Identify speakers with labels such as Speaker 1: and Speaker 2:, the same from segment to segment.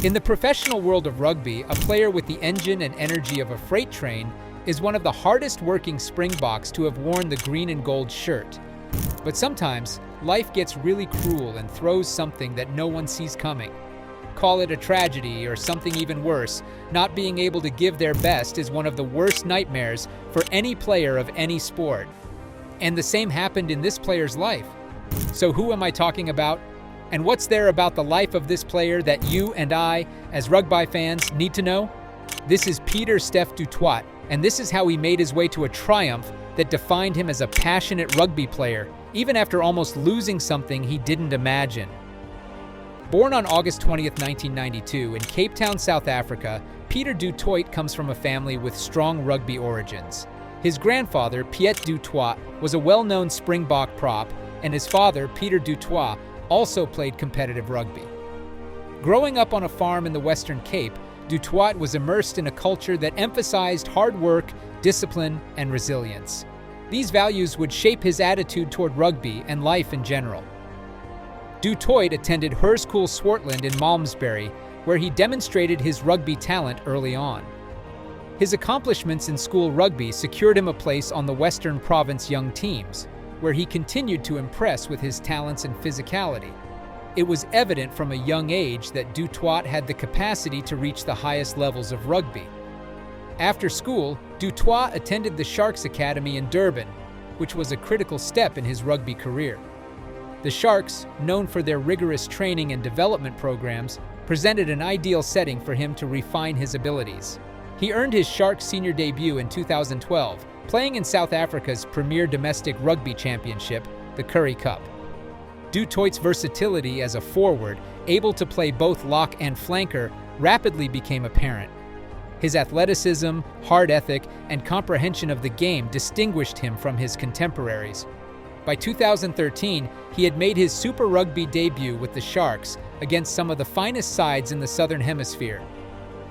Speaker 1: In the professional world of rugby, a player with the engine and energy of a freight train is one of the hardest working Springboks to have worn the green and gold shirt. But sometimes, life gets really cruel and throws something that no one sees coming. Call it a tragedy or something even worse, not being able to give their best is one of the worst nightmares for any player of any sport. And the same happened in this player's life. So who am I talking about? And what's there about the life of this player that you and I, as rugby fans, need to know? This is Pieter-Steph du Toit, and this is how he made his way to a triumph that defined him as a passionate rugby player, even after almost losing something he didn't imagine. Born on August 20th, 1992, in Cape Town, South Africa, Pieter du Toit comes from a family with strong rugby origins. His grandfather, Pieter-Steph du Toit, was a well-known Springbok prop, and his father, Pieter du Toit, also played competitive rugby. Growing up on a farm in the Western Cape, du Toit was immersed in a culture that emphasized hard work, discipline, and resilience. These values would shape his attitude toward rugby and life in general. Du Toit attended Hoërskool Swartland in Malmesbury, where he demonstrated his rugby talent early on. His accomplishments in school rugby secured him a place on the Western Province young teams, where he continued to impress with his talents and physicality. It was evident from a young age that du Toit had the capacity to reach the highest levels of rugby. After school, du Toit attended the Sharks Academy in Durban, which was a critical step in his rugby career. The Sharks, known for their rigorous training and development programs, presented an ideal setting for him to refine his abilities. He earned his Sharks senior debut in 2012, playing in South Africa's premier domestic rugby championship, the Currie Cup. Du Toit's versatility as a forward, able to play both lock and flanker, rapidly became apparent. His athleticism, hard ethic, and comprehension of the game distinguished him from his contemporaries. By 2013, he had made his Super Rugby debut with the Sharks against some of the finest sides in the Southern Hemisphere.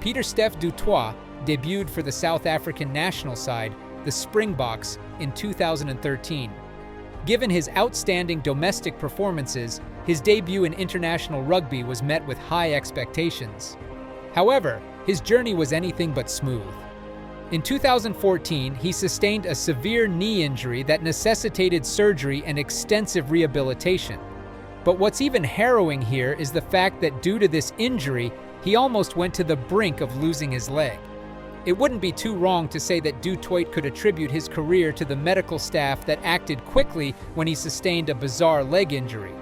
Speaker 1: Pieter-Steph du Toit debuted for the South African national side, the Springboks, in 2013. Given his outstanding domestic performances, his debut in international rugby was met with high expectations. However, his journey was anything but smooth. In 2014, he sustained a severe knee injury that necessitated surgery and extensive rehabilitation. But what's even harrowing here is the fact that due to this injury, he almost went to the brink of losing his leg. It wouldn't be too wrong to say that du Toit could attribute his career to the medical staff that acted quickly when he sustained a bizarre leg injury.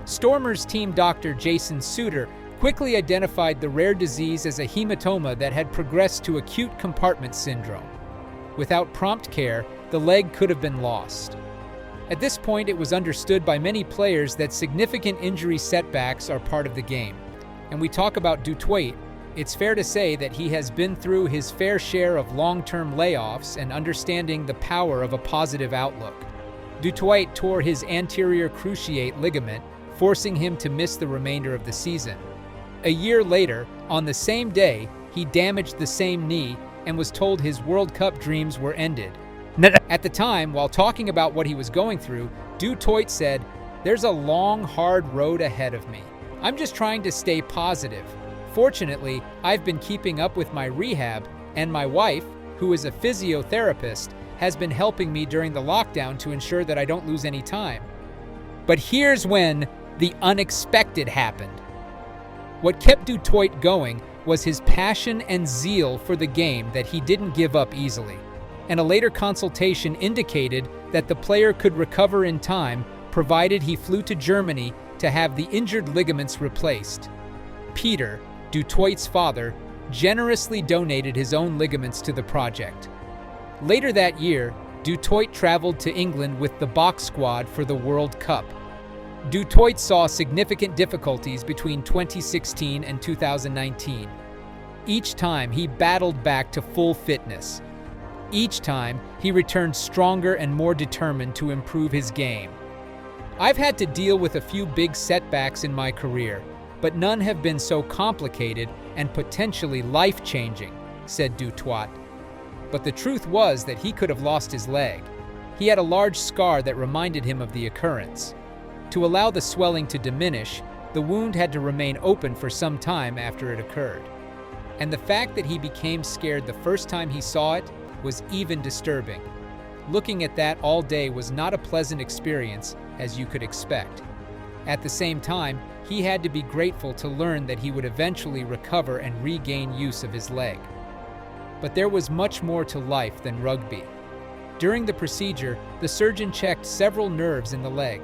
Speaker 1: Stormers team doctor Jason Suter quickly identified the rare disease as a hematoma that had progressed to acute compartment syndrome. Without prompt care, the leg could have been lost. At this point, it was understood by many players that significant injury setbacks are part of the game. And we talk about du Toit, it's fair to say that he has been through his fair share of long-term layoffs and understanding the power of a positive outlook. Du Toit tore his anterior cruciate ligament, forcing him to miss the remainder of the season. A year later, on the same day, he damaged the same knee and was told his World Cup dreams were ended. At the time, while talking about what he was going through, du Toit said, "There's a long, hard road ahead of me. I'm just trying to stay positive. Fortunately, I've been keeping up with my rehab, and my wife, who is a physiotherapist, has been helping me during the lockdown to ensure that I don't lose any time." But here's when the unexpected happened. What kept du Toit going was his passion and zeal for the game that he didn't give up easily. And a later consultation indicated that the player could recover in time, provided he flew to Germany to have the injured ligaments replaced. Pieter, du Toit's father, generously donated his own ligaments to the project. Later that year, du Toit traveled to England with the Boks squad for the World Cup. Du Toit saw significant difficulties between 2016 and 2019. Each time, he battled back to full fitness. Each time, he returned stronger and more determined to improve his game. "I've had to deal with a few big setbacks in my career, but none have been so complicated and potentially life-changing," said du Toit. But the truth was that he could have lost his leg. He had a large scar that reminded him of the occurrence. To allow the swelling to diminish, the wound had to remain open for some time after it occurred. And the fact that he became scared the first time he saw it was even disturbing. Looking at that all day was not a pleasant experience, as you could expect. At the same time, he had to be grateful to learn that he would eventually recover and regain use of his leg. But there was much more to life than rugby. During the procedure, the surgeon checked several nerves in the leg.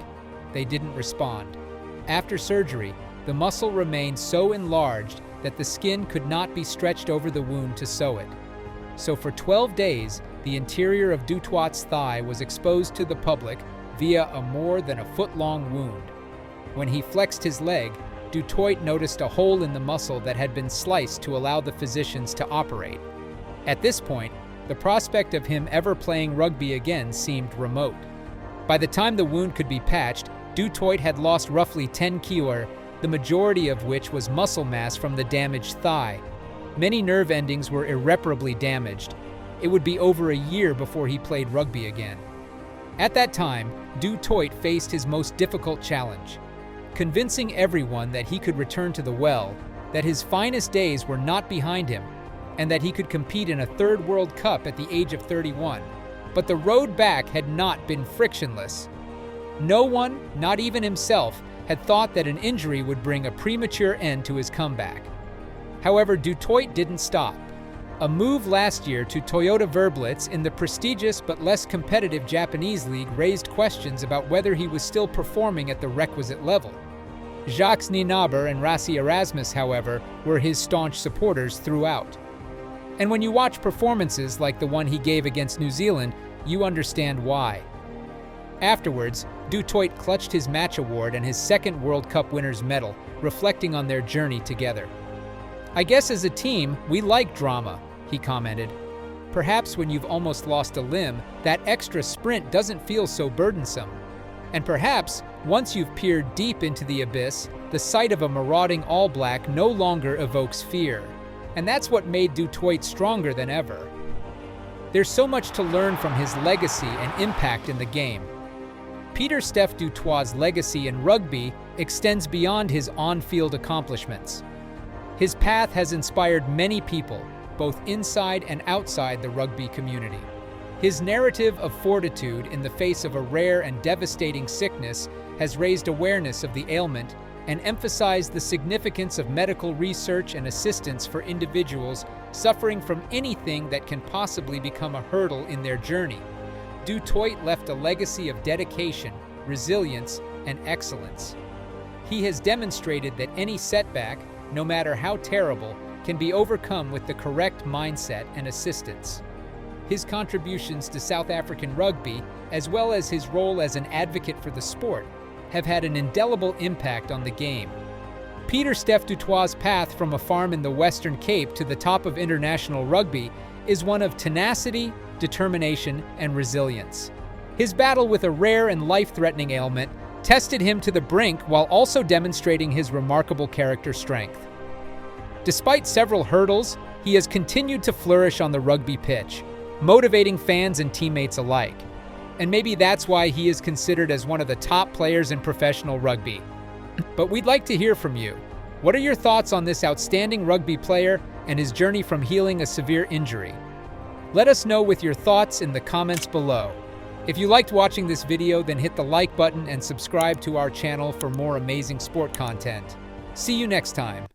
Speaker 1: They didn't respond. After surgery, the muscle remained so enlarged that the skin could not be stretched over the wound to sew it. So for 12 days, the interior of Du Toit's thigh was exposed to the public via a more than a foot-long wound. When he flexed his leg, Du Toit noticed a hole in the muscle that had been sliced to allow the physicians to operate. At this point, the prospect of him ever playing rugby again seemed remote. By the time the wound could be patched, Du Toit had lost roughly 10 kilos, the majority of which was muscle mass from the damaged thigh. Many nerve endings were irreparably damaged. It would be over a year before he played rugby again. At that time, Du Toit faced his most difficult challenge, convincing everyone that he could return to the well, that his finest days were not behind him, and that he could compete in a third World Cup at the age of 31. But the road back had not been frictionless. No one, not even himself, had thought that an injury would bring a premature end to his comeback. However, Du Toit didn't stop. A move last year to Toyota Verblitz in the prestigious but less competitive Japanese league raised questions about whether he was still performing at the requisite level. Jacques Nienaber and Rassi Erasmus, however, were his staunch supporters throughout. And when you watch performances like the one he gave against New Zealand, you understand why. Afterwards, Du Toit clutched his match award and his second World Cup winner's medal, reflecting on their journey together. "I guess as a team, we like drama," he commented. "Perhaps when you've almost lost a limb, that extra sprint doesn't feel so burdensome. And perhaps, once you've peered deep into the abyss, the sight of a marauding All Black no longer evokes fear. And that's what made Du Toit stronger than ever." There's so much to learn from his legacy and impact in the game. Pieter-Steph du Toit's legacy in rugby extends beyond his on-field accomplishments. His path has inspired many people, both inside and outside the rugby community. His narrative of fortitude in the face of a rare and devastating sickness has raised awareness of the ailment and emphasized the significance of medical research and assistance for individuals suffering from anything that can possibly become a hurdle in their journey. Du Toit left a legacy of dedication, resilience, and excellence. He has demonstrated that any setback, no matter how terrible, can be overcome with the correct mindset and assistance. His contributions to South African rugby, as well as his role as an advocate for the sport, have had an indelible impact on the game. Pieter-Steph du Toit's path from a farm in the Western Cape to the top of international rugby is one of tenacity, determination, and resilience. His battle with a rare and life-threatening ailment tested him to the brink while also demonstrating his remarkable character strength. Despite several hurdles, he has continued to flourish on the rugby pitch, motivating fans and teammates alike. And maybe that's why he is considered as one of the top players in professional rugby. But we'd like to hear from you. What are your thoughts on this outstanding rugby player and his journey from healing a severe injury? Let us know with your thoughts in the comments below. If you liked watching this video, then hit the like button and subscribe to our channel for more amazing sport content. See you next time.